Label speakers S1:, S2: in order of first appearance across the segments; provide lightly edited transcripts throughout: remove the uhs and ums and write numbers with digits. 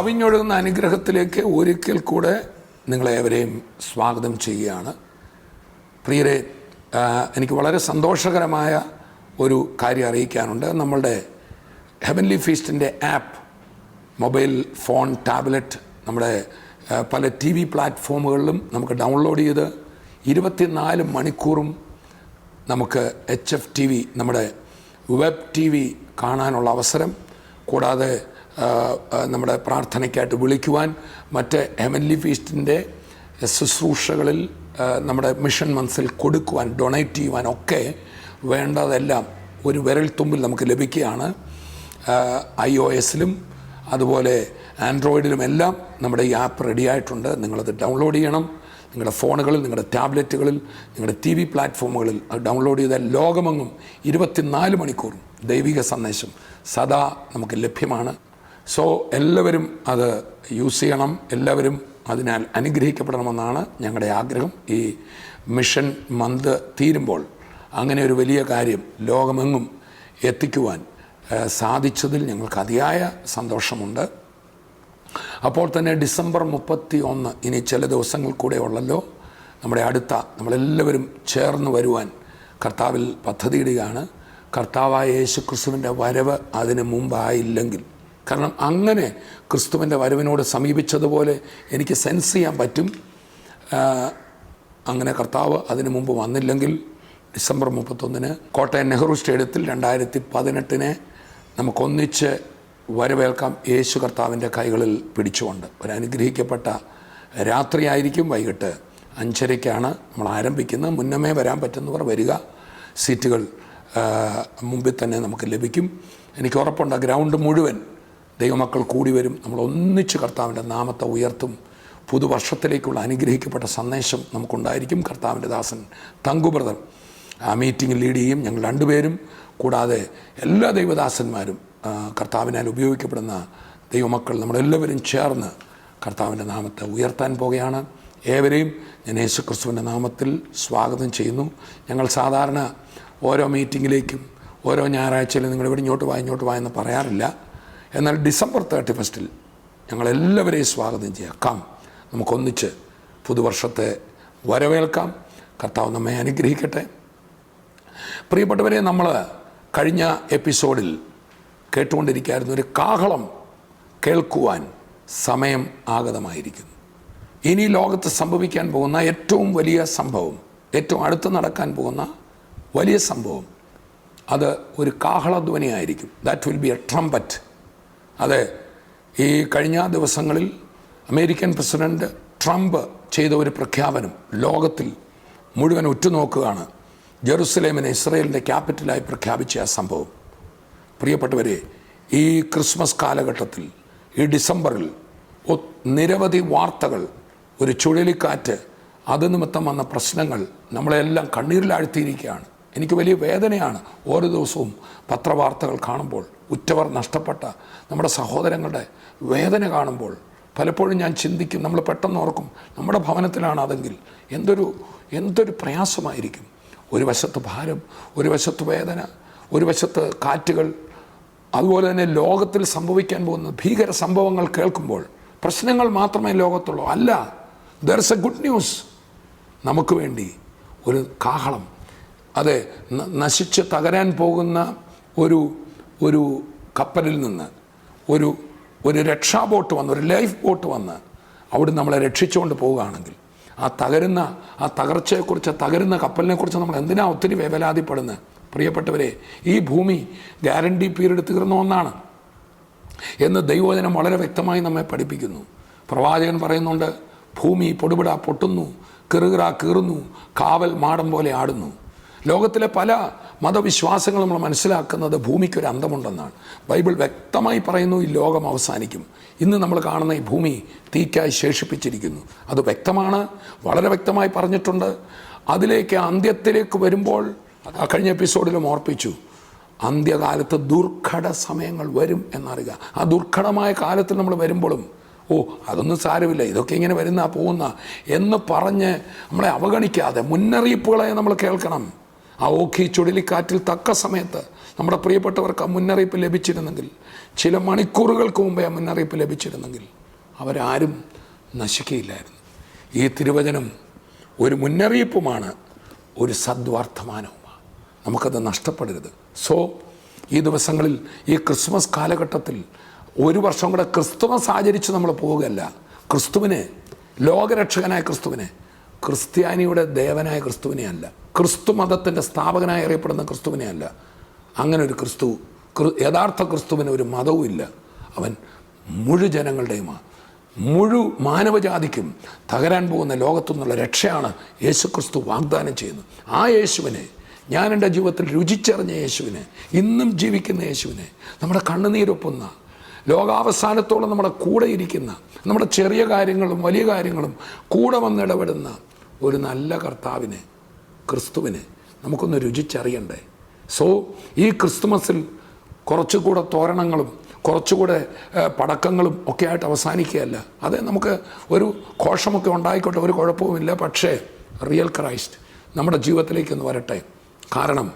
S1: കവിഞ്ഞൊഴുകുന്ന അനുഗ്രഹത്തിലേക്ക് ഒരിക്കൽ കൂടെ നിങ്ങളേവരെയും സ്വാഗതം ചെയ്യുകയാണ്. പ്രിയരെ, എനിക്ക് വളരെ സന്തോഷകരമായ ഒരു കാര്യം അറിയിക്കാനുണ്ട്. നമ്മളുടെ ഹെവൻലി ഫീസ്റ്റിൻ്റെ ആപ്പ്, മൊബൈൽ ഫോൺ, ടാബ്ലറ്റ്, നമ്മുടെ പല TV പ്ലാറ്റ്ഫോമുകളിലും നമുക്ക് ഡൗൺലോഡ് ചെയ്ത് 24 മണിക്കൂറും നമുക്ക് HFTV, നമ്മുടെ വെബ് TV കാണാനുള്ള അവസരം, കൂടാതെ നമ്മുടെ പ്രാർത്ഥനയ്ക്കായിട്ട് വിളിക്കുവാൻ, മറ്റ് ഹെവൻലി ഫീസ്റ്റിൻ്റെ ശുശ്രൂഷകളിൽ നമ്മുടെ മിഷൻ മന്ത്സിൽ കൊടുക്കുവാൻ, ഡൊണേറ്റ് ചെയ്യുവാൻ ഒക്കെ വേണ്ടതെല്ലാം ഒരു വിരൽത്തുമ്പിൽ നമുക്ക് ലഭിക്കുകയാണ്. iOS-ലും അതുപോലെ ആൻഡ്രോയിഡിലുമെല്ലാം നമ്മുടെ ഈ ആപ്പ് റെഡിയായിട്ടുണ്ട്. നിങ്ങളത് ഡൗൺലോഡ് ചെയ്യണം. നിങ്ങളുടെ ഫോണുകളിൽ, നിങ്ങളുടെ ടാബ്ലറ്റുകളിൽ, നിങ്ങളുടെ TV പ്ലാറ്റ്ഫോമുകളിൽ അത് ഡൗൺലോഡ് ചെയ്താൽ ലോകമെങ്ങും 24 മണിക്കൂറും ദൈവിക സന്ദേശം സദാ നമുക്ക് ലഭ്യമാണ്. സോ എല്ലാവരും അത് യൂസ് ചെയ്യണം. എല്ലാവരും അതിനാൽ അനുഗ്രഹിക്കപ്പെടണമെന്നാണ് ഞങ്ങളുടെ ആഗ്രഹം. ഈ മിഷൻ മന്ത് തീരുമ്പോൾ അങ്ങനെ ഒരു വലിയ കാര്യം ലോകമെങ്ങും എത്തിക്കുവാൻ സാധിച്ചതിൽ ഞങ്ങൾക്ക് അതിയായ സന്തോഷമുണ്ട്. അപ്പോൾ തന്നെ ഡിസംബർ 31, ഇനി ചില ദിവസങ്ങൾ കൂടെ ഉള്ളല്ലോ, നമ്മുടെ അടുത്ത നമ്മളെല്ലാവരും ചേർന്ന് വരുവാൻ കർത്താവിൽ പദ്ധതിയിടുകയാണ്. കർത്താവായ യേശു ക്രിസ്തുവിൻ്റെ വരവ് അതിന് മുമ്പായില്ലെങ്കിൽ, കാരണം അങ്ങനെ ക്രിസ്തുവിൻ്റെ വരവിനോട് സമീപിച്ചതുപോലെ എനിക്ക് സെൻസ് ചെയ്യാൻ പറ്റും. അങ്ങനെ കർത്താവ് അതിന് മുമ്പ് വന്നില്ലെങ്കിൽ ഡിസംബർ 31 കോട്ടയം നെഹ്റു സ്റ്റേഡിയത്തിൽ 2018 നമുക്കൊന്നിച്ച് വരവേൽക്കാം. യേശു കർത്താവിൻ്റെ കൈകളിൽ പിടിച്ചുകൊണ്ട് ഒരു അനുഗ്രഹിക്കപ്പെട്ട രാത്രിയായിരിക്കും. വൈകിട്ട് 5:30 നമ്മൾ ആരംഭിക്കുന്നത്. മുന്നമേ വരാൻ പറ്റുന്നവർ വരിക. സീറ്റുകൾ മുമ്പിൽ തന്നെ നമുക്ക് ലഭിക്കും. എനിക്ക് ഉറപ്പുണ്ട് ഗ്രൗണ്ട് മുഴുവൻ ദൈവമക്കൾ കൂടി വരും. നമ്മൾ ഒന്നിച്ച് കർത്താവിൻ്റെ നാമത്തെ ഉയർത്തും. പുതുവർഷത്തിലേക്കുള്ള അനുഗ്രഹിക്കപ്പെട്ട സന്ദേശം നമുക്കുണ്ടായിരിക്കും. കർത്താവിൻ്റെ ദാസൻ തങ്കു ബ്രദർ ആ മീറ്റിംഗ് ലീഡ് ചെയ്യും. ഞങ്ങൾ രണ്ടുപേരും, കൂടാതെ എല്ലാ ദൈവദാസന്മാരും, കർത്താവിനാൽ ഉപയോഗിക്കപ്പെടുന്ന ദൈവമക്കൾ, നമ്മളെല്ലാവരും ചേർന്ന് കർത്താവിൻ്റെ നാമത്തെ ഉയർത്താൻ പോകുകയാണ്. ഏവരെയും ഞാൻ യേശു ക്രിസ്തുവിൻ്റെ നാമത്തിൽ സ്വാഗതം ചെയ്യുന്നു. ഞങ്ങൾ സാധാരണ ഓരോ മീറ്റിങ്ങിലേക്കും ഓരോ ഞായറാഴ്ചയിലും നിങ്ങളിവിടെ ഇങ്ങോട്ട് വാ എന്ന് പറയാറില്ല. എന്നാൽ ഡിസംബർ 31 ഞങ്ങളെല്ലാവരെയും സ്വാഗതം ചെയ്യാം. കം, നമുക്കൊന്നിച്ച് പുതുവർഷത്തെ വരവേൽക്കാം. കർത്താവ് നമ്മെ അനുഗ്രഹിക്കട്ടെ. പ്രിയപ്പെട്ടവരെ, നമ്മൾ കഴിഞ്ഞ എപ്പിസോഡിൽ കേട്ടുകൊണ്ടിരിക്കുകയായിരുന്നു, ഒരു കാഹളം കേൾക്കുവാൻ സമയം ആഗതമായിരിക്കുന്നു. ഇനി ലോകത്ത് സംഭവിക്കാൻ പോകുന്ന ഏറ്റവും വലിയ സംഭവം, ഏറ്റവും അടുത്ത് നടക്കാൻ പോകുന്ന വലിയ സംഭവം, അത് ഒരു കാഹളധ്വനിയായിരിക്കും. That will be a trumpet. അതെ, ഈ കഴിഞ്ഞ ദിവസങ്ങളിൽ അമേരിക്കൻ പ്രസിഡന്റ് ട്രംപ് ചെയ്ത ഒരു പ്രഖ്യാപനം ലോകത്തിൽ മുഴുവൻ ഉറ്റുനോക്കുകയാണ്. ജെറുസലേമിനെ ഇസ്രയേലിൻ്റെ ക്യാപിറ്റലായി പ്രഖ്യാപിച്ച ആ സംഭവം. പ്രിയപ്പെട്ടവരെ, ഈ ക്രിസ്മസ് കാലഘട്ടത്തിൽ, ഈ ഡിസംബറിൽ നിരവധി വാർത്തകൾ, ഒരു ചുഴലിക്കാറ്റ്, അത് നിമിത്തം വന്ന പ്രശ്നങ്ങൾ നമ്മളെല്ലാം കണ്ണീരിലാഴ്ത്തിയിരിക്കുകയാണ്. എനിക്ക് വലിയ വേദനയാണ് ഓരോ ദിവസവും പത്രവാർത്തകൾ കാണുമ്പോൾ. ഉറ്റവർ നഷ്ടപ്പെട്ട നമ്മുടെ സഹോദരങ്ങളുടെ വേദന കാണുമ്പോൾ പലപ്പോഴും ഞാൻ ചിന്തിക്കും, നമ്മൾ പെട്ടെന്ന് ഓർക്കും, നമ്മുടെ ഭവനത്തിലാണ് അതെങ്കിൽ എന്തൊരു പ്രയാസമായിരിക്കും. ഒരു വശത്ത് ഭാരം, ഒരു വശത്ത് വേദന, ഒരു വശത്ത് കാറ്റുകൾ. അതുപോലെ തന്നെ ലോകത്തിൽ സംഭവിക്കാൻ പോകുന്ന ഭീകര സംഭവങ്ങൾ കേൾക്കുമ്പോൾ പ്രശ്നങ്ങൾ മാത്രമേ ലോകത്തുള്ളൂ. അല്ല, there is A good news. നമുക്ക് വേണ്ടി ഒരു കാഹളം, അതെ, നശിച്ച് തകരാൻ പോകുന്ന ഒരു കപ്പലിൽ നിന്ന് ഒരു രക്ഷാ ബോട്ട് വന്ന്, ഒരു ലൈഫ് ബോട്ട് വന്ന് അവിടെ നമ്മളെ രക്ഷിച്ചുകൊണ്ട് പോവുകയാണെങ്കിൽ, ആ തകർച്ചയെക്കുറിച്ച്, തകരുന്ന കപ്പലിനെക്കുറിച്ച് നമ്മൾ എന്തിനാ ഒത്തിരി വേവലാതിപ്പെടുന്നത്? പ്രിയപ്പെട്ടവരെ, ഈ ഭൂമി ഗ്യാരണ്ടി പീരീഡ് തീർന്ന ഒന്നാണ് എന്ന് ദൈവവചനം വളരെ വ്യക്തമായി നമ്മെ പഠിപ്പിക്കുന്നു. പ്രവാചകൻ പറയുന്നുണ്ട്, ഭൂമി പൊടിപിടാ പൊട്ടുന്നു, കിറുകിറ കീറുന്നു, കാവൽ മാടം പോലെ ആടുന്നു. ലോകത്തിലെ പല മതവിശ്വാസങ്ങളും നമ്മൾ മനസ്സിലാക്കുന്നത് ഭൂമിക്കൊരു അന്തമുണ്ടെന്നാണ്. ബൈബിൾ വ്യക്തമായി പറയുന്നു, ഈ ലോകം അവസാനിക്കും. ഇന്ന് നമ്മൾ കാണുന്ന ഈ ഭൂമി തീക്കായി ശേഷിപ്പിച്ചിരിക്കുന്നു. അത് വ്യക്തമാണ്, വളരെ വ്യക്തമായി പറഞ്ഞിട്ടുണ്ട്. അതിലേക്ക് അന്ത്യത്തിലേക്ക് വരുമ്പോൾ, കഴിഞ്ഞ എപ്പിസോഡിലും ഓർപ്പിച്ചു, അന്ത്യകാലത്ത് ദുർഘട സമയങ്ങൾ വരും എന്നറിയുക. ആ ദുർഘടമായ കാലത്തിൽ നമ്മൾ വരുമ്പോഴും അതൊന്നും സാരമില്ല, ഇതൊക്കെ ഇങ്ങനെ പോകുന്ന എന്ന് പറഞ്ഞ് നമ്മളെ അവഗണിക്കാതെ മുന്നറിയിപ്പുകളെ നമ്മൾ കേൾക്കണം. ആ ഓഖി ചുഴലിക്കാറ്റിൽ തക്ക സമയത്ത് നമ്മുടെ പ്രിയപ്പെട്ടവർക്ക് ആ മുന്നറിയിപ്പ് ലഭിച്ചിരുന്നെങ്കിൽ, ചില മണിക്കൂറുകൾക്ക് മുമ്പേ ആ മുന്നറിയിപ്പ് ലഭിച്ചിരുന്നെങ്കിൽ അവരാരും നശിക്കുകയില്ലായിരുന്നു. ഈ തിരുവചനം ഒരു മുന്നറിയിപ്പുമാണ്, ഒരു സദ്വർത്തമാനവുമാണ്. നമുക്കത് നഷ്ടപ്പെടരുത്. സോ ഈ ദിവസങ്ങളിൽ, ഈ ക്രിസ്മസ് കാലഘട്ടത്തിൽ ഒരു വർഷം കൂടെ ക്രിസ്തുമസ് ആചരിച്ച് നമ്മൾ പോവുകയല്ല. ക്രിസ്തുവിനെ, ലോകരക്ഷകനായ ക്രിസ്തുവിനെ, ക്രിസ്ത്യാനിയുടെ ദേവനായ ക്രിസ്തുവിനെ അല്ല, ക്രിസ്തു മതത്തിൻ്റെ സ്ഥാപകനായി അറിയപ്പെടുന്ന ക്രിസ്തുവിനെ അല്ല. അങ്ങനെ ഒരു ക്രിസ്തു, യഥാർത്ഥ ക്രിസ്തുവിന് ഒരു മതവും ഇല്ല. അവൻ മുഴുജനങ്ങളുടെയുമാണ്. മാനവജാതിക്കും തകരാൻ പോകുന്ന ലോകത്തു നിന്നുള്ള രക്ഷയാണ് യേശു ക്രിസ്തു വാഗ്ദാനം ചെയ്യുന്നത്. ആ യേശുവിനെ, ഞാൻ എൻ്റെ ജീവിതത്തിൽ രുചിച്ചറിഞ്ഞ യേശുവിനെ, ഇന്നും ജീവിക്കുന്ന യേശുവിനെ, നമ്മുടെ കണ്ണുനീരൊപ്പുന്ന, ലോകാവസാനത്തോളം നമ്മുടെ കൂടെ ഇരിക്കുന്ന, നമ്മുടെ ചെറിയ കാര്യങ്ങളും വലിയ കാര്യങ്ങളും കൂടെ വന്നിടപെടുന്ന ഒരു നല്ല കർത്താവിനെ, ക്രിസ്തുവിനെ നമുക്കൊന്ന് രുചിച്ചറിയണ്ടേ. സോ ഈ ക്രിസ്തുമസിൽ കുറച്ചുകൂടെ തോരണങ്ങളും കുറച്ചുകൂടെ പടക്കങ്ങളും ഒക്കെ ആയിട്ട് അവസാനിക്കുകയല്ല. അത് നമുക്ക് ഒരു ഘോഷമൊക്കെ ഉണ്ടായിക്കോട്ടെ, ഒരു കുഴപ്പവുമില്ല. പക്ഷേ റിയൽ ക്രൈസ്റ്റ് നമ്മുടെ ജീവിതത്തിലേക്കൊന്ന് വരട്ടെ. കാരണം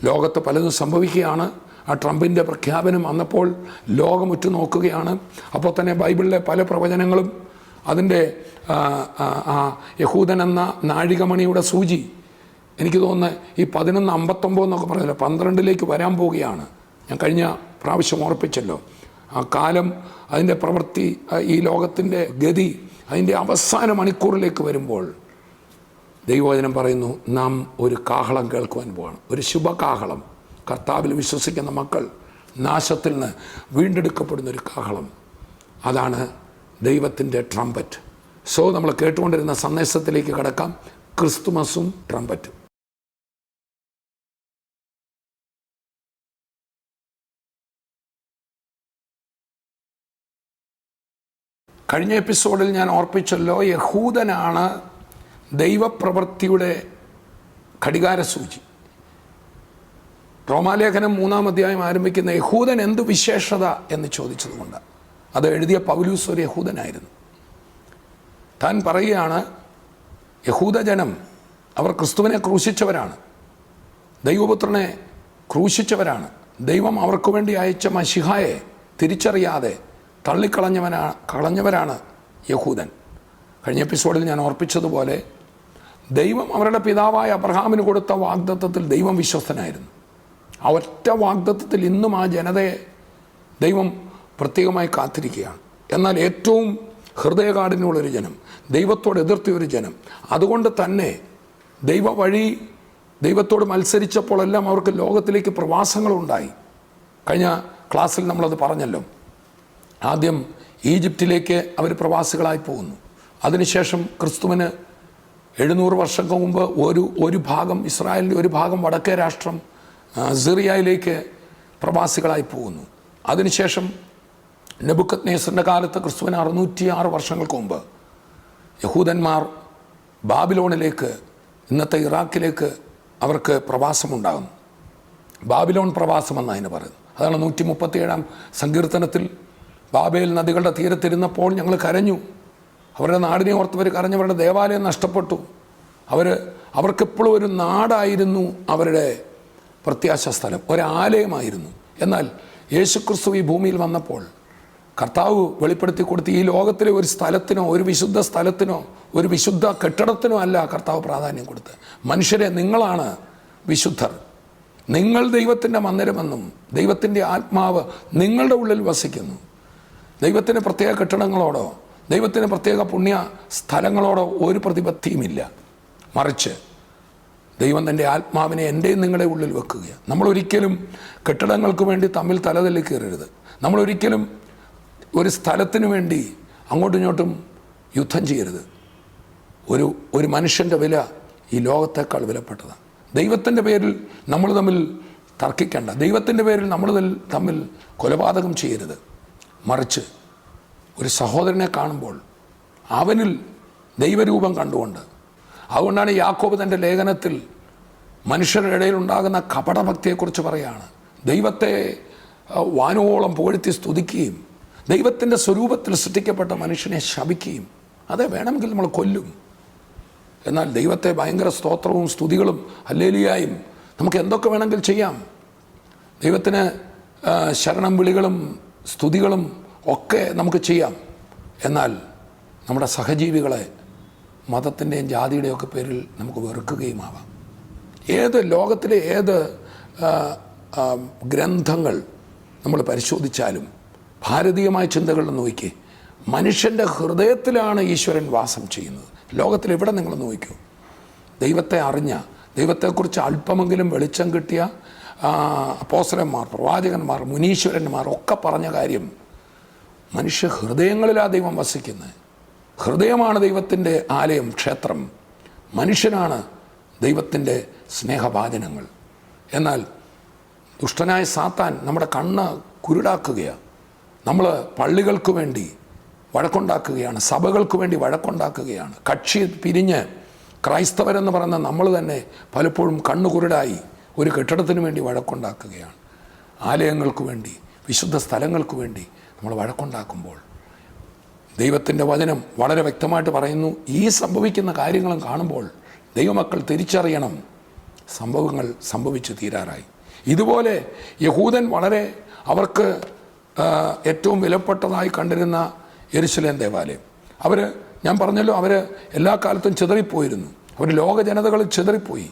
S1: ലോകത്ത് പലതും സംഭവിക്കുകയാണ്. ആ ട്രംപിൻ്റെ പ്രഖ്യാപനം വന്നപ്പോൾ ലോകം ഉറ്റുനോക്കുകയാണ്. അപ്പോൾ തന്നെ ബൈബിളിലെ പല പ്രവചനങ്ങളും അതിൻ്റെ യഹൂദൻ എന്ന നാഴികമണിയുടെ സൂചി, എനിക്ക് തോന്നുന്നത് ഈ 11:59 എന്നൊക്കെ പറഞ്ഞല്ലോ, 12ലേക്ക് വരാൻ പോവുകയാണ്. ഞാൻ കഴിഞ്ഞ പ്രാവശ്യം ഓർപ്പിച്ചല്ലോ. ആ കാലം, അതിൻ്റെ പ്രവൃത്തി, ഈ ലോകത്തിൻ്റെ ഗതി അതിൻ്റെ അവസാന മണിക്കൂറിലേക്ക് വരുമ്പോൾ ദൈവവചനം പറയുന്നു, നാം ഒരു കാഹളം കേൾക്കുവാൻ പോവാണ്. ഒരു ശുഭകാഹളം. കർത്താവിൽ വിശ്വസിക്കുന്ന മക്കൾ നാശത്തിൽ നിന്ന് വീണ്ടെടുക്കപ്പെടുന്ന ഒരു കാഹളം. അതാണ് ദൈവത്തിൻ്റെ ട്രംപറ്റ്. സോ നമ്മൾ കേട്ടുകൊണ്ടിരുന്ന സന്ദേശത്തിലേക്ക് കടക്കാം. ക്രിസ്തുമസും ട്രംപറ്റും. കഴിഞ്ഞ എപ്പിസോഡിൽ ഞാൻ ഓർപ്പിച്ചല്ലോ, യഹൂദനാണ് ദൈവപ്രവൃത്തിയുടെ ഘടികാരസൂചി. റോമാലേഖനം 3-ാം അധ്യായം ആരംഭിക്കുന്ന യഹൂദൻ എന്തു വിശേഷത എന്ന് ചോദിച്ചതുകൊണ്ട്, അത് എഴുതിയ പൗലൂസ് ഒരു യഹൂദനായിരുന്നു. താൻ പറയുകയാണ്, യഹൂദജനം അവർ ക്രിസ്തുവിനെ ക്രൂശിച്ചവരാണ്, ദൈവപുത്രനെ ക്രൂശിച്ചവരാണ്. ദൈവം അവർക്ക് വേണ്ടി അയച്ച മശിഹായെ തിരിച്ചറിയാതെ കളഞ്ഞവരാണ് യഹൂദൻ. കഴിഞ്ഞ എപ്പിസോഡിൽ ഞാൻ ഓർപ്പിച്ചതുപോലെ, ദൈവം അവരുടെ പിതാവായ അബ്രഹാമിന് കൊടുത്ത വാഗ്ദത്തത്തിൽ ദൈവം വിശ്വസ്തനായിരുന്നു. ആ ഒറ്റ വാഗ്ദത്തത്തിൽ ഇന്നും ആ ജനതയെ ദൈവം പ്രത്യേകമായി കാത്തിരിക്കുകയാണ്. എന്നാൽ ഏറ്റവും ഹൃദയകാഠിന്യമുള്ളൊരു ജനം, ദൈവത്തോട് എതിർത്തിയൊരു ജനം, അതുകൊണ്ട് തന്നെ ദൈവ വഴി ദൈവത്തോട് മത്സരിച്ചപ്പോഴെല്ലാം അവർക്ക് ലോകത്തിലേക്ക് പ്രവാസങ്ങളുണ്ടായി. കഴിഞ്ഞ ക്ലാസ്സിൽ നമ്മളത് പറഞ്ഞല്ലോ. ആദ്യം ഈജിപ്തിലേക്ക് അവർ പ്രവാസികളായി പോകുന്നു. അതിനുശേഷം ക്രിസ്തുവിന് 700 വർഷങ്ങൾക്ക് മുമ്പ് ഒരു ഭാഗം, ഇസ്രായേലിൻ്റെ ഒരു ഭാഗം വടക്കേ രാഷ്ട്രം സിറിയയിലേക്ക് പ്രവാസികളായി പോകുന്നു. അതിനുശേഷം നെബൂഖദ്നേസറിൻ്റെ കാലത്ത് ക്രിസ്തുവിന് 606 വർഷങ്ങൾക്ക് മുമ്പ് യഹൂദന്മാർ ബാബിലോണിലേക്ക്, ഇന്നത്തെ ഇറാഖിലേക്ക് അവർക്ക് പ്രവാസമുണ്ടാകുന്നു. ബാബിലോൺ പ്രവാസം എന്നതിന് പറയുന്നു. അതാണ് 137-ാം സങ്കീർത്തനത്തിൽ, ബാബേൽ നദികളുടെ തീരത്തിരുന്നപ്പോൾ ഞങ്ങൾ കരഞ്ഞു. അവരുടെ നാടിനെ ഓർത്തവർ കരഞ്ഞു. അവരുടെ ദേവാലയം നഷ്ടപ്പെട്ടു. അവർക്കെപ്പോഴും ഒരു നാടായിരുന്നു അവരുടെ പ്രത്യാശ സ്ഥലം, ഒരാലയമായിരുന്നു. എന്നാൽ യേശുക്രിസ്തു ഈ ഭൂമിയിൽ വന്നപ്പോൾ കർത്താവ് വെളിപ്പെടുത്തി കൊടുത്ത്, ഈ ലോകത്തിലെ ഒരു സ്ഥലത്തിനോ, ഒരു വിശുദ്ധ സ്ഥലത്തിനോ, ഒരു വിശുദ്ധ കെട്ടിടത്തിനോ അല്ല കർത്താവ് പ്രാധാന്യം കൊടുത്ത്. മനുഷ്യരെ, നിങ്ങളാണ് വിശുദ്ധർ, നിങ്ങൾ ദൈവത്തിൻ്റെ മന്ദിരമെന്നും ദൈവത്തിൻ്റെ ആത്മാവ് നിങ്ങളുടെ ഉള്ളിൽ വസിക്കുന്നു. ദൈവത്തിന് പ്രത്യേക കെട്ടിടങ്ങളോടോ ദൈവത്തിന് പ്രത്യേക പുണ്യ സ്ഥലങ്ങളോടോ ഒരു പ്രതിപത്തിയുമില്ല. മറിച്ച് ദൈവം തൻ്റെ ആത്മാവിനെ എൻ്റെയും നിങ്ങളുടെ ഉള്ളിൽ വെക്കുകയാണ്. നമ്മളൊരിക്കലും കെട്ടിടങ്ങൾക്ക് വേണ്ടി തമ്മിൽ തലതല്ലി കയറരുത്. നമ്മളൊരിക്കലും ഒരു സ്ഥലത്തിന് വേണ്ടി അങ്ങോട്ടും ഇങ്ങോട്ടും യുദ്ധം ചെയ്യരുത്. ഒരു മനുഷ്യൻ്റെ വില ഈ ലോകത്തേക്കാൾ വിലപ്പെട്ടതാണ്. ദൈവത്തിൻ്റെ പേരിൽ നമ്മൾ തമ്മിൽ തർക്കിക്കേണ്ട. ദൈവത്തിൻ്റെ പേരിൽ നമ്മൾ തമ്മിൽ കൊലപാതകം ചെയ്യരുത്. മറിച്ച് ഒരു സഹോദരനെ കാണുമ്പോൾ അവനിൽ ദൈവരൂപം കണ്ടുകൊണ്ട്, അതുകൊണ്ടാണ് യാക്കോബ് തൻ്റെ ലേഖനത്തിൽ മനുഷ്യരുടെ ഇടയിൽ ഉണ്ടാകുന്ന കപടഭക്തിയെക്കുറിച്ച് പറയുകയാണ്. ദൈവത്തെ വാനോളം പുകഴ്ത്തി സ്തുതിക്കുകയും ദൈവത്തിൻ്റെ സ്വരൂപത്തിൽ സൃഷ്ടിക്കപ്പെട്ട മനുഷ്യനെ ശപിക്കുകയും, അതെ വേണമെങ്കിൽ നമ്മൾ കൊല്ലും. എന്നാൽ ദൈവത്തെ ഭയങ്കര സ്തോത്രവും സ്തുതികളും ഹല്ലേലൂയായും നമുക്ക് എന്തൊക്കെ വേണമെങ്കിൽ ചെയ്യാം. ദൈവത്തിന് ശരണം വിളികളും സ്തുതികളും ഒക്കെ നമുക്ക് ചെയ്യാം. എന്നാൽ നമ്മുടെ സഹജീവികളെ മതത്തിൻ്റെയും ജാതിയുടെയും ഒക്കെ പേരിൽ നമുക്ക് വെറുക്കുകയുമാവാം. ലോകത്തിലെ ഏത് ഗ്രന്ഥങ്ങൾ നമ്മൾ പരിശോധിച്ചാലും ഭാരതീയമായ ചിന്തകൾ നോക്കി, മനുഷ്യൻ്റെ ഹൃദയത്തിലാണ് ഈശ്വരൻ വാസം ചെയ്യുന്നത്. ലോകത്തിലെവിടെ നിങ്ങൾ നോക്കൂ, ദൈവത്തെ അറിഞ്ഞ, ദൈവത്തെക്കുറിച്ച് അല്പമെങ്കിലും വെളിച്ചം കിട്ടിയ അപ്പോസ്തലന്മാർ, പ്രവാചകന്മാർ, മുനീശ്വരന്മാർ ഒക്കെ പറഞ്ഞ കാര്യം, മനുഷ്യ ഹൃദയങ്ങളിലാണ് ദൈവം വസിക്കുന്നത്. ഹൃദയമാണ് ദൈവത്തിൻ്റെ ആലയം, ക്ഷേത്രം. മനുഷ്യനാണ് ദൈവത്തിൻ്റെ സ്നേഹഭാജനങ്ങൾ. എന്നാൽ ദുഷ്ടനായ സാത്താൻ നമ്മുടെ കണ്ണ് കുരുടാക്കുകയാണ്. നമ്മൾ പള്ളികൾക്ക് വേണ്ടി വഴക്കുണ്ടാക്കുകയാണ്, സഭകൾക്ക് വേണ്ടി വഴക്കുണ്ടാക്കുകയാണ്. കക്ഷി പിരിഞ്ഞ് ക്രൈസ്തവരെന്ന് പറയുന്ന നമ്മൾ തന്നെ പലപ്പോഴും കണ്ണുകുരുടായി ഒരു കെട്ടിടത്തിന് വേണ്ടി വഴക്കുണ്ടാക്കുകയാണ്. ആലയങ്ങൾക്ക് വേണ്ടി, വിശുദ്ധ സ്ഥലങ്ങൾക്ക് വേണ്ടി നമ്മൾ വഴക്കുണ്ടാക്കുമ്പോൾ ദൈവത്തിൻ്റെ വചനം വളരെ വ്യക്തമായിട്ട് പറയുന്നു, ഈ സംഭവിക്കുന്ന കാര്യങ്ങളും കാണുമ്പോൾ ദൈവമക്കൾ തിരിച്ചറിയണം, സംഭവങ്ങൾ സംഭവിച്ചു തീരാറായി. ഇതുപോലെ യഹൂദൻ വളരെ അവർക്ക് ഏറ്റവും വിലപ്പെട്ടതായി കണ്ടിരുന്ന യെരുശലേം ദേവാലയം, ഞാൻ പറഞ്ഞല്ലോ, അവർ എല്ലാ കാലത്തും ചിതറിപ്പോയിരുന്നു. അവർ ലോക ജനതകളിൽ ചിതറിപ്പോയി.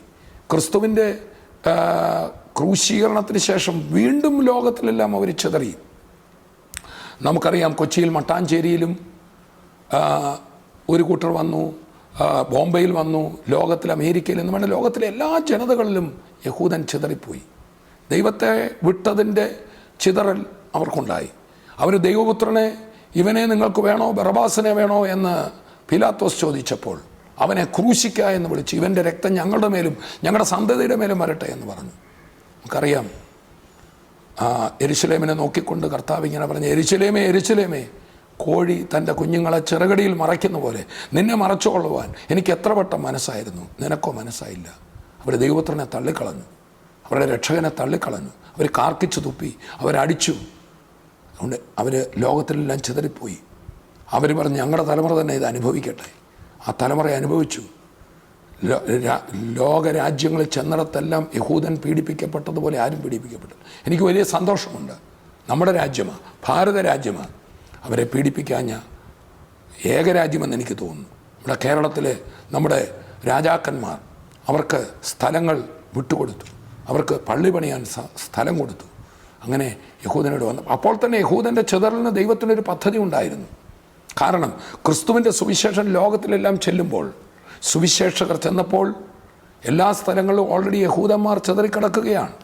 S1: ക്രിസ്തുവിൻ്റെ ക്രൂശീകരണത്തിന് ശേഷം വീണ്ടും ലോകത്തിലെല്ലാം അവർ ചിതറി. നമുക്കറിയാം, കൊച്ചിയിൽ മട്ടാഞ്ചേരിയിലും ഒരു കൂട്ടർ വന്നു, ബോംബെയിൽ വന്നു, ലോകത്തിൽ അമേരിക്കയിൽ എന്ന് വേണ്ട ലോകത്തിലെ എല്ലാ ജനതകളിലും യഹൂദൻ ചിതറിപ്പോയി. ദൈവത്തെ വിട്ടതിൻ്റെ ചിതറൽ അവർക്കുണ്ടായി. അവർ ദൈവപുത്രനെ, ഇവനെ നിങ്ങൾക്ക് വേണോ ബറബാസിനെ വേണോ എന്ന് പീലാത്തോസ് ചോദിച്ചപ്പോൾ അവനെ ക്രൂശിക്കുക എന്ന് വിളിച്ച്, ഇവൻ്റെ രക്തം ഞങ്ങളുടെ മേലും ഞങ്ങളുടെ സന്തതിയുടെ മേലും വരട്ടെ എന്ന് പറഞ്ഞു. നമുക്കറിയാം, യെരുശലേമിനെ നോക്കിക്കൊണ്ട് കർത്താവ് ഇങ്ങനെ പറഞ്ഞു, യെരുശലേമേ യെരുശലേമേ, കോഴി തൻ്റെ കുഞ്ഞുങ്ങളെ ചിറകടിയിൽ മറയ്ക്കുന്ന പോലെ നിന്നെ മറച്ചുകൊള്ളുവാൻ എനിക്ക് എത്ര വട്ടം മനസ്സായിരുന്നു, നിനക്കോ മനസ്സായില്ല. അവർ ദൈവപുത്രനെ തള്ളിക്കളഞ്ഞു, അവരുടെ രക്ഷകനെ തള്ളിക്കളഞ്ഞു, അവർ കാർക്കിച്ചു തുപ്പി, അവരടിച്ചു. അതുകൊണ്ട് അവർ ലോകത്തിലെല്ലാം ചിതറിപ്പോയി. അവർ പറഞ്ഞു, ഞങ്ങളുടെ തലമുറ തന്നെ ഇത് അനുഭവിക്കട്ടെ. ആ തലമുറ അനുഭവിച്ചു. ലോകരാജ്യങ്ങളിൽ ചെന്നിടത്തെല്ലാം യഹൂദൻ പീഡിപ്പിക്കപ്പെട്ടതുപോലെ ആരും പീഡിപ്പിക്കപ്പെട്ടു. എനിക്ക് വലിയ സന്തോഷമുണ്ട്. നമ്മുടെ രാജ്യമാണ്, ഭാരത രാജ്യമാണ്, അവരെ പീഡിപ്പിക്കാഞ്ഞ ഏകരാജ്യമെന്ന് എനിക്ക് തോന്നുന്നു. നമ്മുടെ കേരളത്തിലെ നമ്മുടെ രാജാക്കന്മാർ അവർക്ക് സ്ഥലങ്ങൾ വിട്ടുകൊടുത്തു, അവർക്ക് പള്ളി പണിയാൻ സ്ഥലം കൊടുത്തു. അങ്ങനെ യഹൂദനോട് വന്നു. അപ്പോൾ തന്നെ യഹൂദൻ്റെ ചിതറലിന് ദൈവത്തിനൊരു പദ്ധതി ഉണ്ടായിരുന്നു. കാരണം ക്രിസ്തുവിൻ്റെ സുവിശേഷം ലോകത്തിലെല്ലാം ചെല്ലുമ്പോൾ, സുവിശേഷകർ ചെന്നപ്പോൾ എല്ലാ സ്ഥലങ്ങളിലും ഓൾറെഡി യഹൂദന്മാർ ചിതറിക്കിടക്കുകയാണ്.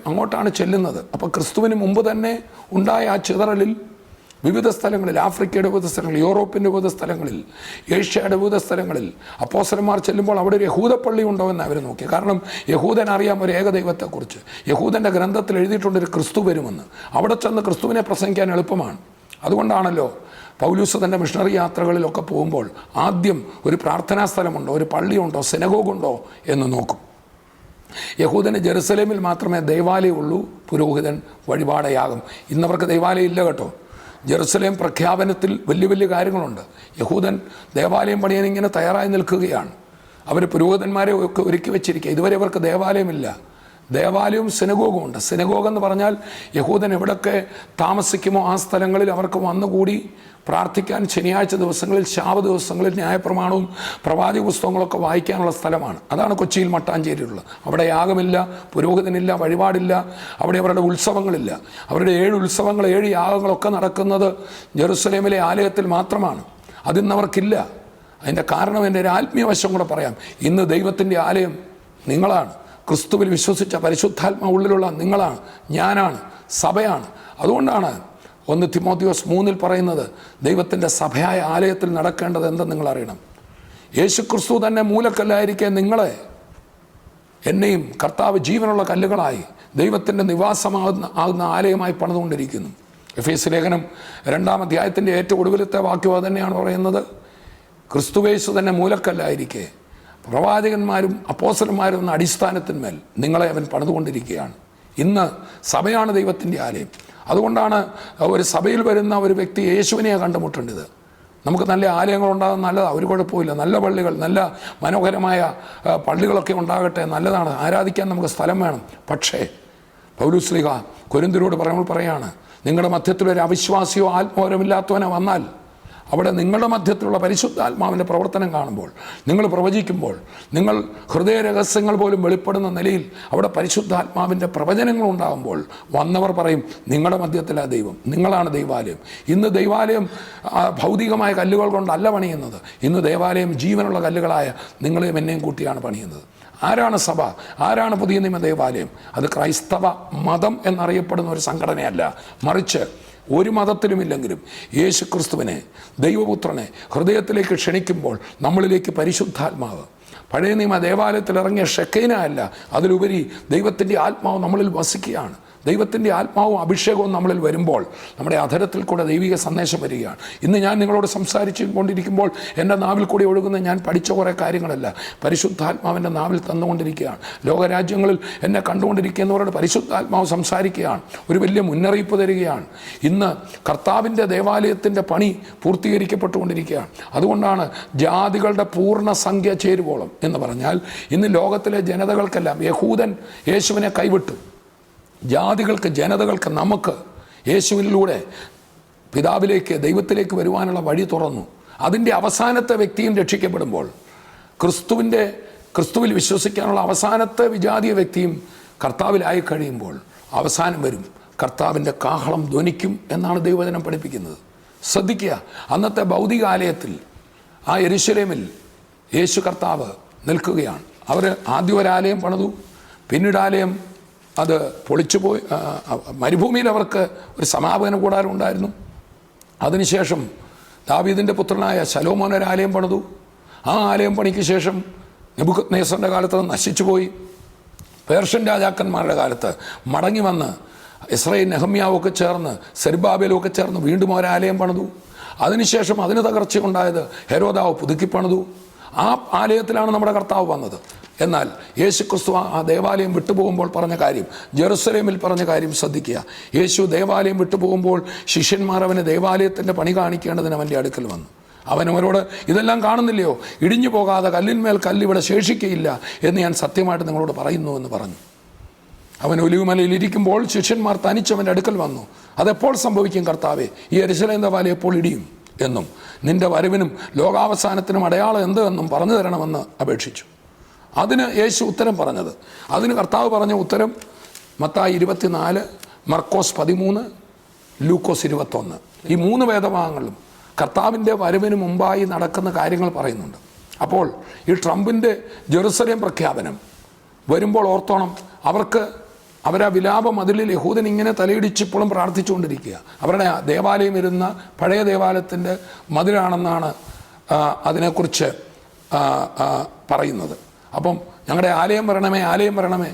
S1: അങ്ങോട്ടാണ് ചെല്ലുന്നത്. അപ്പോൾ ക്രിസ്തുവിന് മുമ്പ് തന്നെ ഉണ്ടായ ആ ചിതറലിൽ വിവിധ സ്ഥലങ്ങളിൽ, ആഫ്രിക്കയുടെ വിവിധ സ്ഥലങ്ങളിൽ, യൂറോപ്പിൻ്റെ വിവിധ സ്ഥലങ്ങളിൽ, ഏഷ്യയുടെ വിവിധ സ്ഥലങ്ങളിൽ അപ്പോസ്തലന്മാർ ചെല്ലുമ്പോൾ അവിടെ ഒരു യഹൂദപ്പള്ളി ഉണ്ടോ എന്ന് അവർ നോക്കി. കാരണം യഹൂദൻ അറിയാം ഒരു ഏകദൈവത്തെക്കുറിച്ച്. യഹൂദൻ്റെ ഗ്രന്ഥത്തിൽ എഴുതിയിട്ടുണ്ടൊരു ക്രിസ്തു വരുമെന്ന്. അവിടെ ചെന്ന് ക്രിസ്തുവിനെ പ്രസംഗിക്കാൻ എളുപ്പമാണ്. അതുകൊണ്ടാണല്ലോ പൗലൂസ് തൻ്റെ മിഷണറി യാത്രകളിലൊക്കെ പോകുമ്പോൾ ആദ്യം ഒരു പ്രാർത്ഥനാ സ്ഥലമുണ്ടോ, ഒരു പള്ളിയുണ്ടോ, സിനഗോഗുണ്ടോ എന്ന് നോക്കും. യഹൂദന് ജെറുസലേമിൽ മാത്രമേ ദേവാലയമുള്ളൂ, പുരോഹിതൻ വഴിപാടയാകും. ഇന്നവർക്ക് ദേവാലയം ഇല്ല കേട്ടോ. ജെറുസലേം പ്രഖ്യാപനത്തിൽ വലിയ വലിയ കാര്യങ്ങളുണ്ട്. യഹൂദൻ ദേവാലയം പണിയാൻ ഇങ്ങനെ തയ്യാറായി നിൽക്കുകയാണ്. അവർ പുരോഹിതന്മാരെ ഒക്കെ ഒരുക്കി വെച്ചിരിക്കുക. ഇതുവരെ അവർക്ക് ദേവാലയമില്ല. ദേവാലയവും സിനഗോഗും ഉണ്ട്. സിനഗോഗ് എന്ന് പറഞ്ഞാൽ യഹൂദൻ എവിടെയൊക്കെ താമസിക്കുമോ ആ സ്ഥലങ്ങളിൽ അവർക്ക് വന്നുകൂടി പ്രാർത്ഥിക്കാൻ ശനിയാഴ്ച ദിവസങ്ങളിൽ, ശാപ ദിവസങ്ങളിൽ ന്യായപ്രമാണവും പ്രവാചക പുസ്തകങ്ങളൊക്കെ വായിക്കാനുള്ള സ്ഥലമാണ്. അതാണ് കൊച്ചിയിൽ മട്ടാഞ്ചേരിയുള്ളത്. അവിടെ യാഗമില്ല, പുരോഹിതനില്ല, വഴിപാടില്ല, അവിടെ അവരുടെ ഉത്സവങ്ങളില്ല. അവരുടെ 7 ഉത്സവങ്ങൾ, 7 യാഗങ്ങളൊക്കെ നടക്കുന്നത് ജെറുസലേമിലെ ആലയത്തിൽ മാത്രമാണ്. അതിന്നവർക്കില്ല. അതിൻ്റെ കാരണം എൻ്റെ ഒരു ആത്മീയ വശം കൂടെ പറയാം. ഇന്ന് ദൈവത്തിൻ്റെ ആലയം നിങ്ങളാണ്. ക്രിസ്തുവിൽ വിശ്വസിച്ച പരിശുദ്ധാത്മാ ഉള്ളിലുള്ള നിങ്ങളാണ്, ഞാനാണ്, സഭയാണ്. അതുകൊണ്ടാണ് 1 തിമോത്തിയോസ് 3 പറയുന്നത്, ദൈവത്തിൻ്റെ സഭയായ ആലയത്തിൽ നടക്കേണ്ടത് എന്തെന്ന് നിങ്ങൾ അറിയണം. യേശു ക്രിസ്തു തന്നെ മൂലക്കല്ലായിരിക്കെ നിങ്ങളെ, എന്നെയും കർത്താവ് ജീവനുള്ള കല്ലുകളായി ദൈവത്തിൻ്റെ നിവാസമാകുന്ന ആലയമായി പണിതുകൊണ്ടിരിക്കുന്നു. എഫേസ്യ ലേഖനം 2-ാം അധ്യായത്തിൻ്റെ ഏറ്റവും ഒടുവിലത്തെ വാക്യം അത് തന്നെയാണ് പറയുന്നത്. ക്രിസ്തുവേശു തന്നെ മൂലക്കല്ലായിരിക്കെ പ്രവാചകന്മാരും അപ്പോസ്തലന്മാരും എന്ന അടിസ്ഥാനത്തിന്മേൽ നിങ്ങളെ അവൻ പണിതുകൊണ്ടിരിക്കുകയാണ്. ഇന്ന് സഭയാണ് ദൈവത്തിൻ്റെ ആലയം. അതുകൊണ്ടാണ് ഒരു സഭയിൽ വരുന്ന ഒരു വ്യക്തി യേശുവിനെയാണ് കണ്ടുമുട്ടേണ്ടത്. നമുക്ക് നല്ല ആലയങ്ങൾ ഉണ്ടാകുന്ന നല്ലതാണ്, ഒരു കുഴപ്പമില്ല. നല്ല പള്ളികൾ, നല്ല മനോഹരമായ പള്ളികളൊക്കെ ഉണ്ടാകട്ടെ, നല്ലതാണ്. ആരാധിക്കാൻ നമുക്ക് സ്ഥലം വേണം. പക്ഷേ പൗലോസ് ശ്ലീഹ കൊരിന്ത്യരോട് പറയാണ്, നിങ്ങളുടെ മധ്യത്തിലൊരു അവിശ്വാസിയോ ആത്മോരമില്ലാത്തവനോ വന്നാൽ അവിടെ നിങ്ങളുടെ മധ്യത്തിലുള്ള പരിശുദ്ധാത്മാവിൻ്റെ പ്രവർത്തനം കാണുമ്പോൾ, നിങ്ങൾ പ്രവചിക്കുമ്പോൾ, നിങ്ങൾ ഹൃദയ രഹസ്യങ്ങൾ പോലും വെളിപ്പെടുന്ന നിലയിൽ അവിടെ പരിശുദ്ധാത്മാവിൻ്റെ പ്രവചനങ്ങൾ ഉണ്ടാകുമ്പോൾ വന്നവർ പറയും, നിങ്ങളുടെ മധ്യത്തിലാണ് ദൈവം, നിങ്ങളാണ് ദൈവാലയം. ഇന്ന് ദൈവാലയം ഭൗതികമായ കല്ലുകൾ കൊണ്ടല്ല പണിയുന്നത്. ഇന്ന് ദേവാലയം ജീവനുള്ള കല്ലുകളായ നിങ്ങളെയും എന്നെയും കൂട്ടിയാണ് പണിയുന്നത്. ആരാണ് സഭ? ആരാണ് പുതിയ നിയമ ദേവാലയം? അത് ക്രൈസ്തവ മതം എന്നറിയപ്പെടുന്ന ഒരു സംഘടനയല്ല. മറിച്ച് ഒരു മതത്തിലുമില്ലെങ്കിലും യേശു ക്രിസ്തുവിനെ, ദൈവപുത്രനെ ഹൃദയത്തിലേക്ക് ക്ഷണിക്കുമ്പോൾ നമ്മളിലേക്ക് പരിശുദ്ധാത്മാവ്, പഴയ നിയമ ദേവാലയത്തിൽ ഇറങ്ങിയ ഷെക്കൈന അല്ല, അതിലുപരി ദൈവത്തിൻ്റെ ആത്മാവ് നമ്മളിൽ വസിക്കുകയാണ്. ദൈവത്തിൻ്റെ ആത്മാവും അഭിഷേകവും നമ്മളിൽ വരുമ്പോൾ നമ്മുടെ അധരത്തിൽ കൂടെ ദൈവിക സന്ദേശം വരികയാണ്. ഇന്ന് ഞാൻ നിങ്ങളോട് സംസാരിച്ചു കൊണ്ടിരിക്കുമ്പോൾ എൻ്റെ നാവിൽ കൂടി ഒഴുകുന്ന ഞാൻ പഠിച്ച കുറേ കാര്യങ്ങളല്ല, പരിശുദ്ധാത്മാവിൻ്റെ നാവിൽ തന്നുകൊണ്ടിരിക്കുകയാണ്. ലോകരാജ്യങ്ങളിൽ എന്നെ കണ്ടുകൊണ്ടിരിക്കുന്നവരോട് പരിശുദ്ധാത്മാവ് സംസാരിക്കുകയാണ്, ഒരു വലിയ മുന്നറിയിപ്പ് തരികയാണ്. ഇന്ന് കർത്താവിൻ്റെ ദേവാലയത്തിൻ്റെ പണി പൂർത്തീകരിക്കപ്പെട്ടുകൊണ്ടിരിക്കുകയാണ്. അതുകൊണ്ടാണ് ജാതികളുടെ പൂർണ്ണ സംഖ്യ ചേരുവോളം എന്ന് പറഞ്ഞാൽ, ഇന്ന് ലോകത്തിലെ ജനതകൾക്കെല്ലാം യഹൂദൻ യേശുവിനെ കൈവിട്ടു. ജാതികൾക്ക്, ജനതകൾക്ക്, നമുക്ക് യേശുവിലൂടെ പിതാവിലേക്ക്, ദൈവത്തിലേക്ക് വരുവാനുള്ള വഴി തുറന്നു. അതിൻ്റെ അവസാനത്തെ വ്യക്തിയും രക്ഷിക്കപ്പെടുമ്പോൾ, ക്രിസ്തുവിൽ വിശ്വസിക്കാനുള്ള അവസാനത്തെ വിജാതീയ വ്യക്തിയും കർത്താവിലായി കഴിയുമ്പോൾ അവസാനം വരും, കർത്താവിൻ്റെ കാഹളം ധ്വനിക്കും എന്നാണ് ദൈവവചനം പഠിപ്പിക്കുന്നത്. ശ്രദ്ധിക്കുക, അന്നത്തെ ഭൗതികാലയത്തിൽ ആ യെരൂശലേമിൽ യേശു കർത്താവ് നിൽക്കുകയാണ്. അവർ ആദ്യം ഒരാലയം പണിതു, പിന്നീട് ആലയം അത് പൊളിച്ചുപോയി. മരുഭൂമിയിൽ അവർക്ക് ഒരു സമാപന കൂടാരം ഉണ്ടായിരുന്നു. അതിനുശേഷം ദാവീദിൻ്റെ പുത്രനായ ശലോമോൻ ഒരു ആലയം പണിതു. ആ ആലയം പണിക്ക് ശേഷം നെബൂഖദ്നേസറിൻ്റെ കാലത്ത് നശിച്ചുപോയി. പേർഷ്യൻ രാജാക്കന്മാരുടെ കാലത്ത് മടങ്ങി വന്ന് ഇസ്രായേൽ നെഹമ്യാവൊക്കെ ചേർന്ന്, സെരുബ്ബാബേലൊക്കെ ചേർന്ന് വീണ്ടും ഒരാലയം പണിതു. അതിനുശേഷം അതിന് തകർച്ചയുണ്ടായത് ഹെരോദാവ് പുതുക്കി പണിതു. ആ ആലയത്തിലാണ് നമ്മുടെ കർത്താവ് വന്നത്. എന്നാൽ യേശു ക്രിസ്തു ആ ദേവാലയം വിട്ടുപോകുമ്പോൾ പറഞ്ഞ കാര്യം, ജെറുസലേമിൽ പറഞ്ഞ കാര്യം ശ്രദ്ധിക്കുക. യേശു ദേവാലയം വിട്ടുപോകുമ്പോൾ ശിഷ്യന്മാർ അവന് ദേവാലയത്തിൻ്റെ പണി കാണിക്കേണ്ടതിന് അവൻ്റെ അടുക്കൽ വന്നു. അവനവരോട്, ഇതെല്ലാം കാണുന്നില്ലയോ? ഇടിഞ്ഞു പോകാതെ കല്ലിന്മേൽ കല്ലിവിടെ ശേഷിക്കയില്ല എന്ന് ഞാൻ സത്യമായിട്ട് നിങ്ങളോട് പറയുന്നു എന്ന് പറഞ്ഞു. അവൻ ഒലിവുമലയിൽ ഇരിക്കുമ്പോൾ ശിഷ്യന്മാർ തനിച്ചവൻ്റെ അടുക്കൽ വന്നു. അതെപ്പോൾ സംഭവിക്കും കർത്താവേ? ഈ യെരൂശലേം ദേവാലയം എപ്പോൾ ഇടിയും എന്നും നിന്റെ വരവിനും ലോകാവസാനത്തിനും അടയാളം എന്ത് എന്നും പറഞ്ഞു തരണമെന്ന് അപേക്ഷിച്ചു. അതിന് യേശു ഉത്തരം പറഞ്ഞത്, അതിന് കർത്താവ് പറഞ്ഞ ഉത്തരം മത്തായി 24, മർക്കോസ് 13, ലൂക്കോസ് 21, ഈ 3 വേദഭാഗങ്ങളിലും കർത്താവിൻ്റെ വരവിന് മുമ്പായി നടക്കുന്ന കാര്യങ്ങൾ പറയുന്നുണ്ട്. അപ്പോൾ ഈ ട്രംപിൻ്റെ ജെറുസലേം പ്രഖ്യാപനം വരുമ്പോൾ ഓർത്തോണം, അവരാ വിലാപ മതിലിൽ യഹൂദൻ ഇങ്ങനെ തലയിടിച്ചിപ്പോഴും പ്രാർത്ഥിച്ചുകൊണ്ടിരിക്കുക. അവരുടെ ദേവാലയം ഇരുന്ന പഴയ ദേവാലയത്തിൻ്റെ മതിലാണെന്നാണ് അതിനെക്കുറിച്ച് പറയുന്നത്. അപ്പം ഞങ്ങളുടെ ആലയം വരണമേ, ആലയം വരണമേ.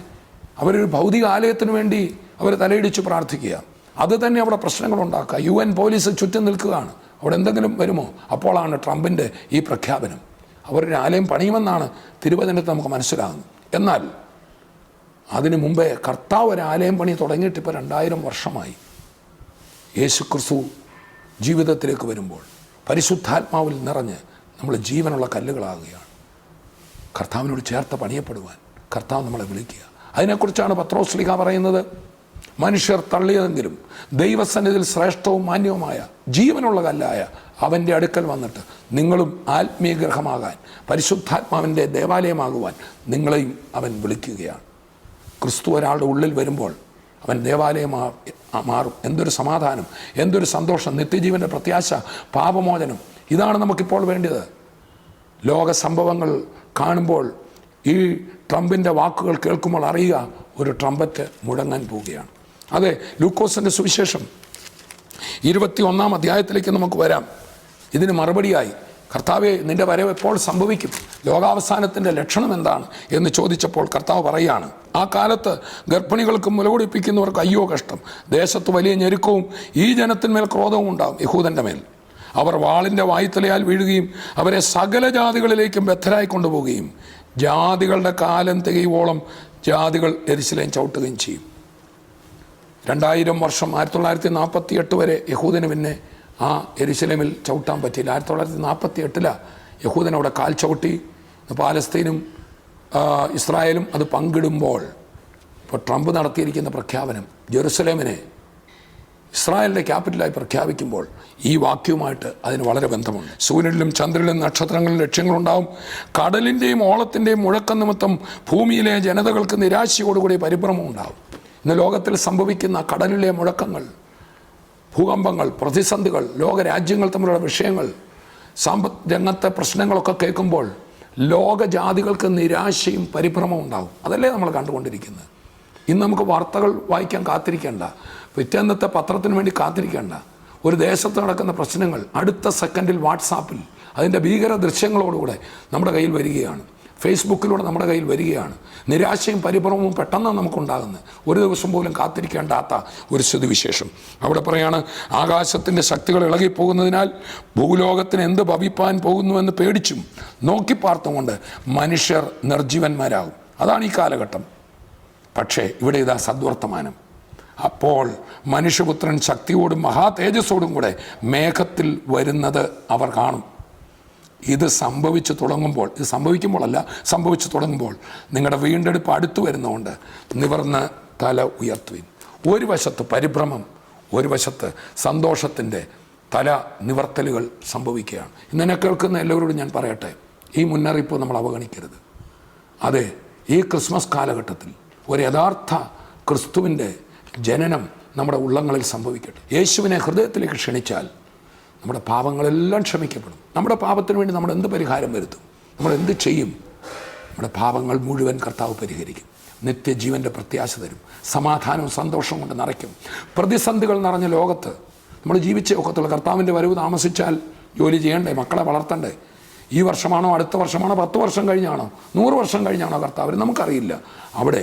S1: അവരൊരു ഭൗതിക ആലയത്തിന് വേണ്ടി അവർ തലയിടിച്ച് പ്രാർത്ഥിക്കുക. അത് തന്നെ അവിടെ പ്രശ്നങ്ങളുണ്ടാക്കുക. UN പോലീസ് ചുറ്റും നിൽക്കുകയാണ്. അവിടെ എന്തെങ്കിലും വരുമോ? അപ്പോഴാണ് ട്രംപിൻ്റെ ഈ പ്രഖ്യാപനം. അവരൊരു ആലയം പണിയുമെന്നാണ് തിരുവചനത്തിൽ നമുക്ക് മനസ്സിലാകുന്നത്. എന്നാൽ അതിനു മുമ്പേ കർത്താവ് ഒരു ആലയം പണി തുടങ്ങിയിട്ട് ഇപ്പോൾ 2000 വർഷമായി. യേശു ക്രിസ്തു ജീവിതത്തിലേക്ക് വരുമ്പോൾ പരിശുദ്ധാത്മാവിൽ നിറഞ്ഞ് നമ്മൾ ജീവനുള്ള കല്ലുകളാകുകയാണ്. കർത്താവിനോട് ചേർത്ത് പണിയപ്പെടുവാൻ കർത്താവ് നമ്മളെ വിളിക്കുക. അതിനെക്കുറിച്ചാണ് പത്രോസ് ശ്ലീഹ പറയുന്നത്, മനുഷ്യർ തള്ളിയതെങ്കിലും ദൈവസന്നിധിയിൽ ശ്രേഷ്ഠവും മാന്യവുമായ ജീവനുള്ള കല്ലായ അവൻ്റെ അടുക്കൽ വന്നിട്ട് നിങ്ങളും ആത്മീയ ഗ്രഹമാകാൻ, പരിശുദ്ധാത്മാവിൻ്റെ ദേവാലയമാകുവാൻ നിങ്ങളെയും അവൻ വിളിക്കുകയാണ്. ക്രിസ്തു ഒരാളുടെ ഉള്ളിൽ വരുമ്പോൾ അവൻ ദേവാലയം മാറും. എന്തൊരു സമാധാനം, എന്തൊരു സന്തോഷം, നിത്യജീവൻ്റെ പ്രത്യാശ, പാപമോചനം. ഇതാണ് നമുക്കിപ്പോൾ വേണ്ടത്. ലോക സംഭവങ്ങൾ കാണുമ്പോൾ, ഈ ട്രംപിൻ്റെ വാക്കുകൾ കേൾക്കുമ്പോൾ അറിയുക, ഒരു ട്രംപറ്റ് മുഴങ്ങാൻ പോവുകയാണ്. അതെ, ലൂക്കോസിൻ്റെ സുവിശേഷം 21-ാം അധ്യായത്തിലേക്ക് നമുക്ക് വരാം. ഇതിന് മറുപടിയായി കർത്താവെ, നിൻ്റെ വരവ് എപ്പോൾ സംഭവിക്കും? ലോകാവസാനത്തിൻ്റെ ലക്ഷണം എന്താണ് എന്ന് ചോദിച്ചപ്പോൾ കർത്താവ് പറയുകയാണ്, ആ കാലത്ത് ഗർഭിണികൾക്ക് മുലകുടിപ്പിക്കുന്നവർക്ക് അയ്യോ കഷ്ടം. ദേശത്ത് വലിയ ഞെരുക്കവും ഈ ജനത്തിന്മേൽ ക്രോധവും ഉണ്ടാകും, യഹൂദൻ്റെ മേൽ. അവർ വാളിൻ്റെ വായ്ത്തലയാൽ വീഴുകയും അവരെ സകല ജാതികളിലേക്കും ബദ്ധരായി കൊണ്ടുപോവുകയും ജാതികളുടെ കാലം തികയോളം ജാതികൾ യെരൂശലേം ചവിട്ടുകയും ചെയ്യും. 2000 വർഷം, 1948 വരെ യഹൂദന് പിന്നെ ആ യെരുശലേമിൽ ചവിട്ടാൻ പറ്റിയില്ല. 1948 യഹൂദനവിടെ കാൽ ചവിട്ടി. പാലസ്തീനും ഇസ്രായേലും അത് പങ്കിടുമ്പോൾ ഇപ്പോൾ ട്രംപ് നടത്തിയിരിക്കുന്ന പ്രഖ്യാപനം ജെറുസലേമിനെ ഇസ്രായേലിൻ്റെ ക്യാപിറ്റലായി പ്രഖ്യാപിക്കുമ്പോൾ ഈ വാക്യവുമായിട്ട് അതിന് വളരെ ബന്ധമുണ്ട്. സൂര്യനിലും ചന്ദ്രനിലും നക്ഷത്രങ്ങളിലും ലക്ഷ്യങ്ങളുണ്ടാവും. കടലിൻ്റെയും ഓളത്തിൻ്റെയും മുഴക്കം നിമിത്തം ഭൂമിയിലെ ജനതകൾക്ക് നിരാശയോടുകൂടി പരിഭ്രമം ഉണ്ടാവും. ഇന്ന് ലോകത്തിൽ സംഭവിക്കുന്ന കടലിലെ മുഴക്കങ്ങൾ, ഭൂകമ്പങ്ങൾ, പ്രതിസന്ധികൾ, ലോകരാജ്യങ്ങൾ തമ്മിലുള്ള വിഷയങ്ങൾ, രംഗത്തെ പ്രശ്നങ്ങളൊക്കെ കേൾക്കുമ്പോൾ ലോകജാതികൾക്ക് നിരാശയും പരിഭ്രമവും ഉണ്ടാവും. അതല്ലേ നമ്മൾ കണ്ടുകൊണ്ടിരിക്കുന്നത്. ഇന്ന് നമുക്ക് വാർത്തകൾ വായിക്കാൻ കാത്തിരിക്കേണ്ട, പിറ്റേന്നത്തെ പത്രത്തിന് വേണ്ടി കാത്തിരിക്കേണ്ട. ഒരു ദേശത്ത് നടക്കുന്ന പ്രശ്നങ്ങൾ അടുത്ത സെക്കൻഡിൽ വാട്സാപ്പിൽ അതിൻ്റെ ഭീകര ദൃശ്യങ്ങളോടുകൂടെ നമ്മുടെ കയ്യിൽ വരികയാണ്. ഫേസ്ബുക്കിലൂടെ നമ്മുടെ കയ്യിൽ വരികയാണ്. നിരാശയും പരിഭ്രമവും പെട്ടെന്നാണ് നമുക്കുണ്ടാകുന്നത്. ഒരു ദിവസം പോലും കാത്തിരിക്കേണ്ടാത്ത ഒരു സ്ഥിതിവിശേഷം. അവിടെ പറയാണ്, ആകാശത്തിൻ്റെ ശക്തികൾ ഇളകിപ്പോകുന്നതിനാൽ ഭൂലോകത്തിന് എന്ത് ഭവിപ്പാൻ പോകുന്നുവെന്ന് പേടിച്ചും നോക്കിപ്പാർത്തുകൊണ്ട് മനുഷ്യർ നിർജീവന്മാരാകും. അതാണ് ഈ കാലഘട്ടം. പക്ഷേ ഇവിടെ ഇതാ സദ്വർത്തമാനം. അപ്പോൾ മനുഷ്യപുത്രൻ ശക്തിയോടും മഹാ തേജസ്സോടും കൂടെ മേഘത്തിൽ വരുന്നത് അവർ കാണും. ഇത് സംഭവിച്ചു തുടങ്ങുമ്പോൾ, ഇത് സംഭവിക്കുമ്പോഴല്ല, സംഭവിച്ചു തുടങ്ങുമ്പോൾ നിങ്ങളുടെ വീണ്ടെടുപ്പ് അടുത്തു വരുന്നതുകൊണ്ട് നിവർന്ന് തല ഉയർത്തുവിൻ. ഒരു വശത്ത് പരിഭ്രമം, ഒരു വശത്ത് സന്തോഷത്തിൻ്റെ തല നിവർത്തലുകൾ സംഭവിക്കുകയാണ്. ഇന്നെ കേൾക്കുന്ന എല്ലാവരോടും ഞാൻ പറയട്ടെ, ഈ മുന്നറിയിപ്പ് നമ്മൾ അവഗണിക്കരുത്. അതെ, ഈ ക്രിസ്മസ് കാലഘട്ടത്തിൽ ഒരു യഥാർത്ഥ ക്രിസ്തുവിൻ്റെ ജനനം നമ്മുടെ ഉള്ളങ്ങളിൽ സംഭവിക്കട്ടെ. യേശുവിനെ ഹൃദയത്തിലേക്ക് ക്ഷണിച്ചാൽ നമ്മുടെ പാപങ്ങളെല്ലാം ക്ഷമിക്കപ്പെടും. നമ്മുടെ പാപത്തിന് വേണ്ടി നമ്മൾ എന്ത് പരിഹാരം വരുത്തും? നമ്മൾ എന്ത് ചെയ്യും? നമ്മുടെ പാപങ്ങൾ മുഴുവൻ കർത്താവ് പരിഹരിക്കും. നിത്യജീവൻ്റെ പ്രത്യാശ തരും. സമാധാനവും സന്തോഷവും കൊണ്ട് നിറയ്ക്കും. പ്രതിസന്ധികൾ നിറഞ്ഞ ലോകത്ത് നമ്മൾ ജീവിച്ചേ ഒക്കത്തുള്ള. കർത്താവിൻ്റെ വരവ് താമസിച്ചാൽ ജോലി ചെയ്യണ്ടേ, മക്കളെ വളർത്തണ്ടേ? ഈ വർഷമാണോ, അടുത്ത വർഷമാണോ, 10 വർഷം കഴിഞ്ഞാണോ, 100 വർഷം കഴിഞ്ഞാണോ കർത്താവ്? നമുക്കറിയില്ല. അവിടെ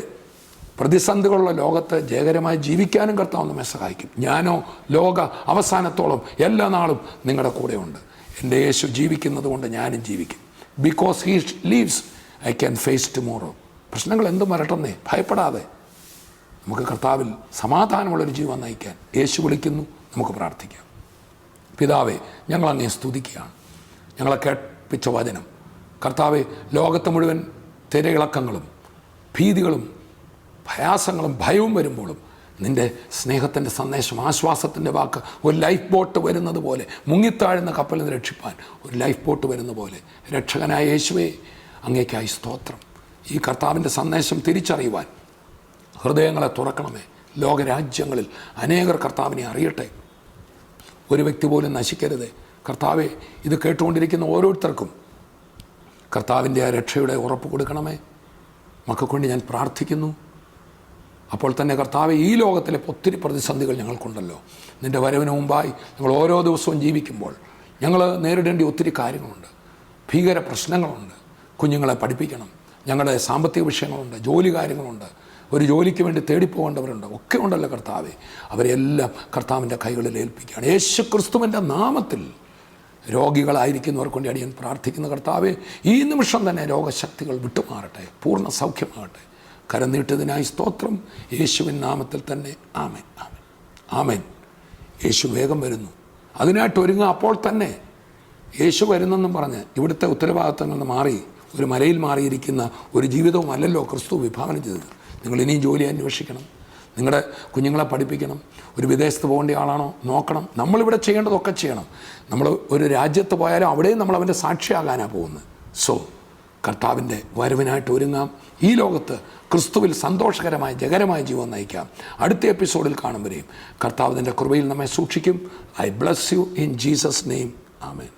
S1: പ്രതിസന്ധികളുള്ള ലോകത്ത് ജയകരമായി ജീവിക്കാനും കർത്താവ് നമ്മെ സഹായിക്കും. ഞാനോ ലോക അവസാനത്തോളം എല്ലാ നാളും നിങ്ങളുടെ കൂടെയുണ്ട്. എൻ്റെ യേശു ജീവിക്കുന്നത് കൊണ്ട് ഞാനും ജീവിക്കും. Because he lives I can face tomorrow. പ്രശ്നങ്ങൾ എന്തും വരട്ടെന്നേ, ഭയപ്പെടാതെ നമുക്ക് കർത്താവിൽ സമാധാനമുള്ളൊരു ജീവൻ നയിക്കാൻ യേശു വിളിക്കുന്നു. നമുക്ക് പ്രാർത്ഥിക്കാം. പിതാവേ, ഞങ്ങളങ്ങേ സ്തുതിക്കുകയാണ്. ഞങ്ങളെ കേൾപ്പിച്ച വചനം കർത്താവെ, ലോകത്ത് മുഴുവൻ തിരയിളക്കങ്ങളും ഭീതികളും പ്രയാസങ്ങളും ഭയവും വരുമ്പോഴും നിൻ്റെ സ്നേഹത്തിൻ്റെ സന്ദേശം, ആശ്വാസത്തിൻ്റെ വാക്ക്, ഒരു ലൈഫ് ബോട്ട് വരുന്നത് പോലെ, മുങ്ങിത്താഴുന്ന കപ്പലിൽ നിന്ന് രക്ഷിപ്പാൻ ഒരു ലൈഫ് ബോട്ട് വരുന്ന പോലെ, രക്ഷകനായ യേശുവേ അങ്ങേക്കായി സ്തോത്രം. ഈ കർത്താവിൻ്റെ സന്ദേശം തിരിച്ചറിയുവാൻ ഹൃദയങ്ങളെ തുറക്കണമേ. ലോകരാജ്യങ്ങളിൽ അനേകർ കർത്താവിനെ അറിയട്ടെ. ഒരു വ്യക്തി പോലും നശിക്കരുതേ കർത്താവെ. ഇത് കേട്ടുകൊണ്ടിരിക്കുന്ന ഓരോരുത്തർക്കും കർത്താവിൻ്റെ ആ രക്ഷയുടെ ഉറപ്പ് കൊടുക്കണമേ. മക്കൾക്ക് വേണ്ടി ഞാൻ പ്രാർത്ഥിക്കുന്നു. അപ്പോൾ തന്നെ കർത്താവെ, ഈ ലോകത്തിലെ ഒത്തിരി പ്രതിസന്ധികൾ ഞങ്ങൾക്കുണ്ടല്ലോ. നിൻ്റെ വരവിന് മുമ്പായി ഞങ്ങൾ ഓരോ ദിവസവും ജീവിക്കുമ്പോൾ ഞങ്ങൾ നേരിടേണ്ട ഒത്തിരി കാര്യങ്ങളുണ്ട്. ഭീകര പ്രശ്നങ്ങളുണ്ട്. കുഞ്ഞുങ്ങളെ പഠിപ്പിക്കണം, ഞങ്ങളുടെ സാമ്പത്തിക വിഷയങ്ങളുണ്ട്, ജോലി കാര്യങ്ങളുണ്ട്, ഒരു ജോലിക്ക് വേണ്ടി തേടിപ്പോകേണ്ടവരുണ്ട്, ഒക്കെ ഉണ്ടല്ലോ കർത്താവെ. അവരെല്ലാം കർത്താവിൻ്റെ കൈകളിൽ ഏൽപ്പിക്കുകയാണ്. യേശു ക്രിസ്തുവിൻ്റെ നാമത്തിൽ രോഗികളായിരിക്കുന്നവർക്ക് വേണ്ടി അടിയൻ പ്രാർത്ഥിക്കുന്ന കർത്താവെ, ഈ നിമിഷം തന്നെ രോഗശക്തികൾ വിട്ടുമാറട്ടെ, പൂർണ്ണ സൗഖ്യമാകട്ടെ. കരം നീട്ടതിനായി സ്തോത്രം. യേശുവിൻ നാമത്തിൽ തന്നെ ആമേൻ, ആമേൻ, ആമേൻ. യേശു വേഗം വരുന്നു. അതിനായിട്ട് ഒരുങ്ങുക. അപ്പോൾ തന്നെ യേശു വരുന്നെന്നും പറഞ്ഞ് ഇവിടുത്തെ ഉത്തരവാദിത്തങ്ങളിൽ നിന്ന് മാറി ഒരു മലയിൽ മാറിയിരിക്കുന്ന ഒരു ജീവിതവും അല്ലല്ലോ ക്രിസ്തു വിഭാവനം ചെയ്തത്. നിങ്ങൾ ഇനിയും ജോലി അന്വേഷിക്കണം, നിങ്ങളുടെ കുഞ്ഞുങ്ങളെ പഠിപ്പിക്കണം, ഒരു വിദേശത്ത് പോകേണ്ട ആളാണോ നോക്കണം. നമ്മളിവിടെ ചെയ്യേണ്ടതൊക്കെ ചെയ്യണം. നമ്മൾ ഒരു രാജ്യത്ത് പോയാലും അവിടെയും നമ്മൾ അവൻ്റെ സാക്ഷിയാകാനാണ് പോകുന്നത്. സോ കർത്താവിൻ്റെ വരവിനായിട്ട് ഒരുങ്ങാം. ഈ ലോകത്ത് ക്രിസ്തുവിൽ സന്തോഷകരമായ ജയകരമായ ജീവൻ നയിക്കാം. അടുത്ത എപ്പിസോഡിൽ കാണും വരെയും കർത്താവിൻ്റെ കൃപയിൽ നമ്മെ സൂക്ഷിക്കും. I bless you in Jesus name. Amen.